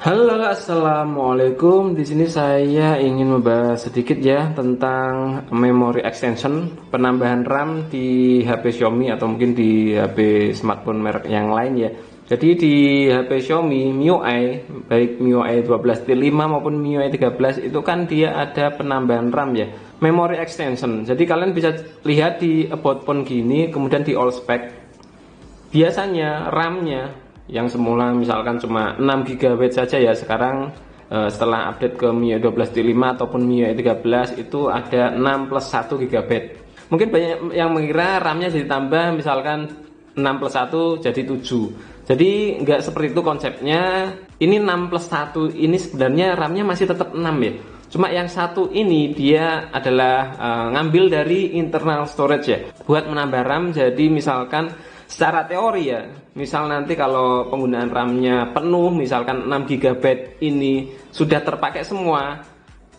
Halo, assalamualaikum. Di sini saya ingin membahas sedikit ya tentang memory extension, penambahan RAM di HP Xiaomi atau mungkin di HP smartphone merek yang lain ya. Jadi di HP Xiaomi MIUI, baik MIUI 12.5 maupun MIUI 13 itu kan dia ada penambahan RAM ya, memory extension. Jadi kalian bisa lihat di about phone gini, kemudian di all spec. Biasanya RAM-nya yang semula misalkan cuma 6 GB saja ya, sekarang setelah update ke MIUI 12.5 ataupun MIUI 13 itu ada 6 plus 1 GB. Mungkin banyak yang mengira RAM-nya jadi tambah, misalkan 6 plus 1 jadi 7. Jadi nggak seperti itu konsepnya. Ini 6 plus 1 ini sebenarnya RAM-nya masih tetap 6 ya. Cuma yang satu ini dia adalah ngambil dari internal storage ya, buat menambah RAM. Jadi misalkan secara teori ya, misal nanti kalau penggunaan RAM-nya penuh, misalkan 6 GB ini sudah terpakai semua,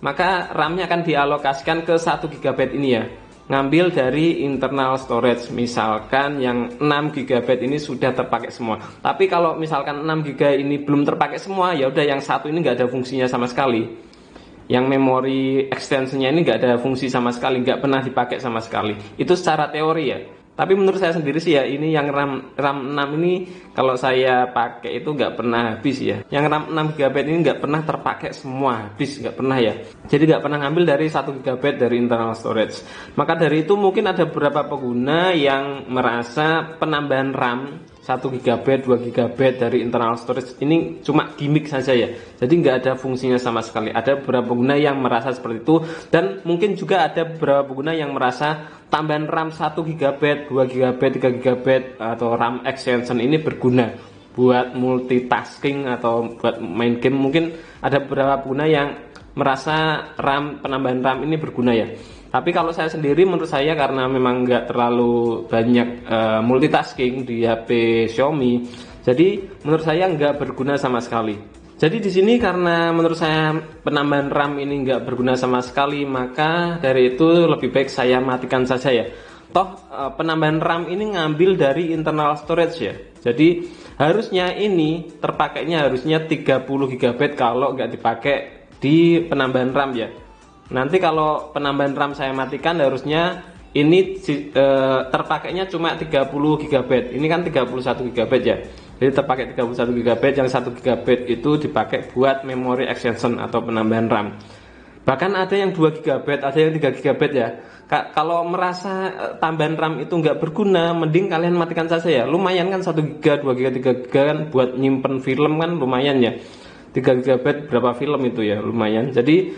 maka RAM-nya akan dialokasikan ke 1 GB ini ya, ngambil dari internal storage. Misalkan yang 6 GB ini sudah terpakai semua. Tapi kalau misalkan 6 GB ini belum terpakai semua, ya udah yang satu ini nggak ada fungsinya sama sekali. Yang memory extensionnya ini nggak ada fungsi sama sekali, nggak pernah dipakai sama sekali. Itu secara teori ya. Tapi menurut saya sendiri sih ya, ini yang RAM 6 ini kalau saya pakai itu nggak pernah habis ya. Yang RAM 6 GB ini nggak pernah terpakai semua, habis nggak pernah ya. Jadi nggak pernah ngambil dari 1 GB dari internal storage. Maka dari itu mungkin ada beberapa pengguna yang merasa penambahan RAM 1 GB, 2 GB dari internal storage ini cuma gimmick saja ya. Jadi nggak ada fungsinya sama sekali. Ada beberapa pengguna yang merasa seperti itu, dan mungkin juga ada beberapa pengguna yang merasa tambahan RAM 1 GB, 2 GB, 3 GB atau RAM extension ini berguna buat multitasking atau buat main game. Mungkin ada beberapa pengguna yang merasa penambahan RAM ini berguna ya. Tapi kalau saya sendiri, menurut saya karena memang nggak terlalu banyak multitasking di HP Xiaomi, jadi menurut saya nggak berguna sama sekali. Jadi di sini karena menurut saya penambahan RAM ini nggak berguna sama sekali, maka dari itu lebih baik saya matikan saja ya. Toh penambahan RAM ini ngambil dari internal storage ya. Jadi harusnya ini terpakainya harusnya 30 GB kalau nggak dipakai di penambahan RAM ya. Nanti kalau penambahan RAM saya matikan, harusnya ini terpakainya cuma 30 GB. Ini kan 31 GB ya. Jadi terpakai 31 GB, yang 1 GB itu dipakai buat memory extension atau penambahan RAM. Bahkan ada yang 2 GB, ada yang 3 GB ya. Kalau merasa tambahan RAM itu nggak berguna, mending kalian matikan saja ya. Lumayan kan 1 GB, 2 GB, 3 GB kan buat nyimpen film kan lumayan ya. 3 GB berapa film itu ya, lumayan. Jadi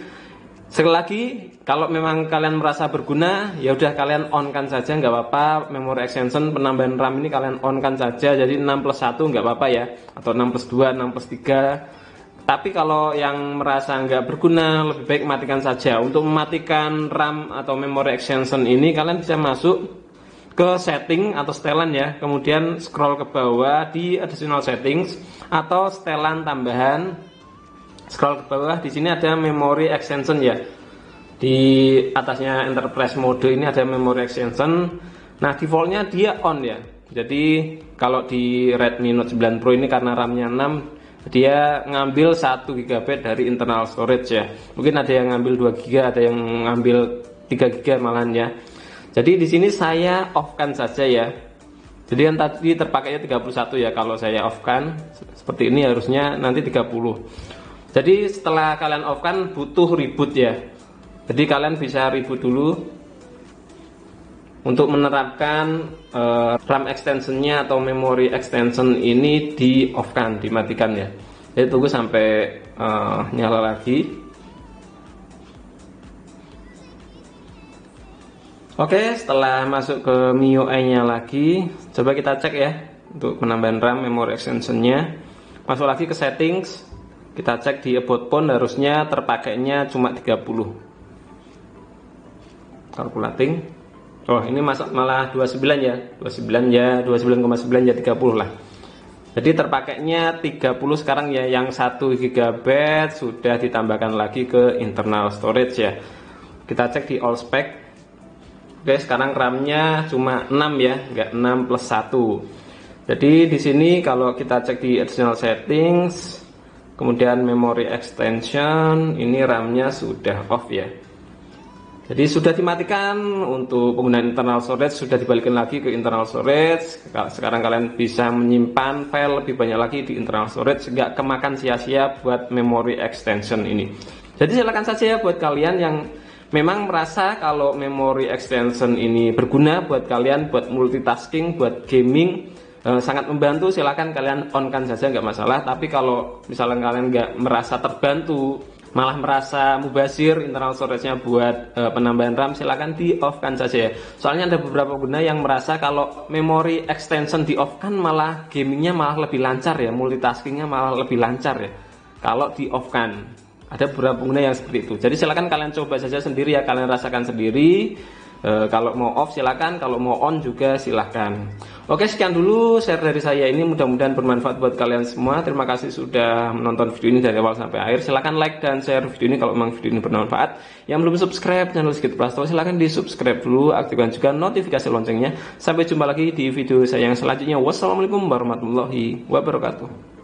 sekali lagi, kalau memang kalian merasa berguna, ya udah kalian on kan saja, nggak apa-apa. Memory extension penambahan RAM ini kalian on kan saja. Jadi 6 plus 1 nggak apa-apa ya, atau 6 plus 2, 6 plus 3. Tapi kalau yang merasa nggak berguna, lebih baik matikan saja. Untuk mematikan RAM atau memory extension ini, kalian bisa masuk ke setting atau setelan ya, kemudian scroll ke bawah di additional settings atau setelan tambahan. Scroll ke bawah, di sini ada memory extension ya. Di atasnya enterprise mode ini ada memory extension. Nah, defaultnya dia on ya. Jadi kalau di Redmi Note 9 Pro ini karena RAM-nya 6, dia ngambil 1 GB dari internal storage ya. Mungkin ada yang ngambil 2 GB, ada yang ngambil 3 GB malahan ya. Jadi di sini saya off-kan saja ya. Jadi yang tadi terpakainya 31 ya, kalau saya off-kan seperti ini harusnya nanti 30. Jadi setelah kalian off kan butuh reboot ya. Jadi kalian bisa reboot dulu untuk menerapkan RAM extensionnya atau memory extension ini di off kan, dimatikan ya. Jadi tunggu sampai nyala lagi. Oke, setelah masuk ke MIUI-nya lagi, coba kita cek ya untuk penambahan RAM memory extensionnya. Masuk lagi ke settings. Kita cek di about phone, harusnya terpakainya cuma 30. Calculating. Oh, ini malah 29 ya. 29 ya, 29,9 ya 30 lah. Jadi terpakainya 30 sekarang ya, yang 1 GB sudah ditambahkan lagi ke internal storage ya. Kita cek di all spec. Oke, sekarang RAM-nya cuma 6 ya, nggak 6 plus 1. Jadi di sini kalau kita cek di additional settings, Kemudian memory extension, ini RAM-nya sudah off ya. Jadi sudah dimatikan. Untuk penggunaan internal storage sudah dibalikin lagi ke internal storage. Sekarang kalian bisa menyimpan file lebih banyak lagi di internal storage, nggak kemakan sia-sia buat memory extension ini. Jadi silakan saja ya buat kalian yang memang merasa kalau memory extension ini berguna buat kalian, buat multitasking, buat gaming, sangat membantu, silakan kalian on-kan saja, nggak masalah. Tapi kalau misalnya kalian nggak merasa terbantu, malah merasa mubazir internal storage-nya buat penambahan RAM, silakan di off-kan saja ya. Soalnya ada beberapa pengguna yang merasa kalau memory extension di off-kan malah gamingnya malah lebih lancar ya, multitaskingnya malah lebih lancar ya kalau di off-kan. Ada beberapa pengguna yang seperti itu. Jadi silakan kalian coba saja sendiri ya, kalian rasakan sendiri. Kalau mau off silakan, kalau mau on juga silakan. Oke, sekian dulu share dari saya ini, mudah-mudahan bermanfaat buat kalian semua. Terima kasih sudah menonton video ini dari awal sampai akhir. Silakan like dan share video ini kalau memang video ini bermanfaat. Yang belum subscribe channel Sigit Prastowo, silakan di subscribe dulu, aktifkan juga notifikasi loncengnya. Sampai jumpa lagi di video saya yang selanjutnya. Wassalamualaikum warahmatullahi wabarakatuh.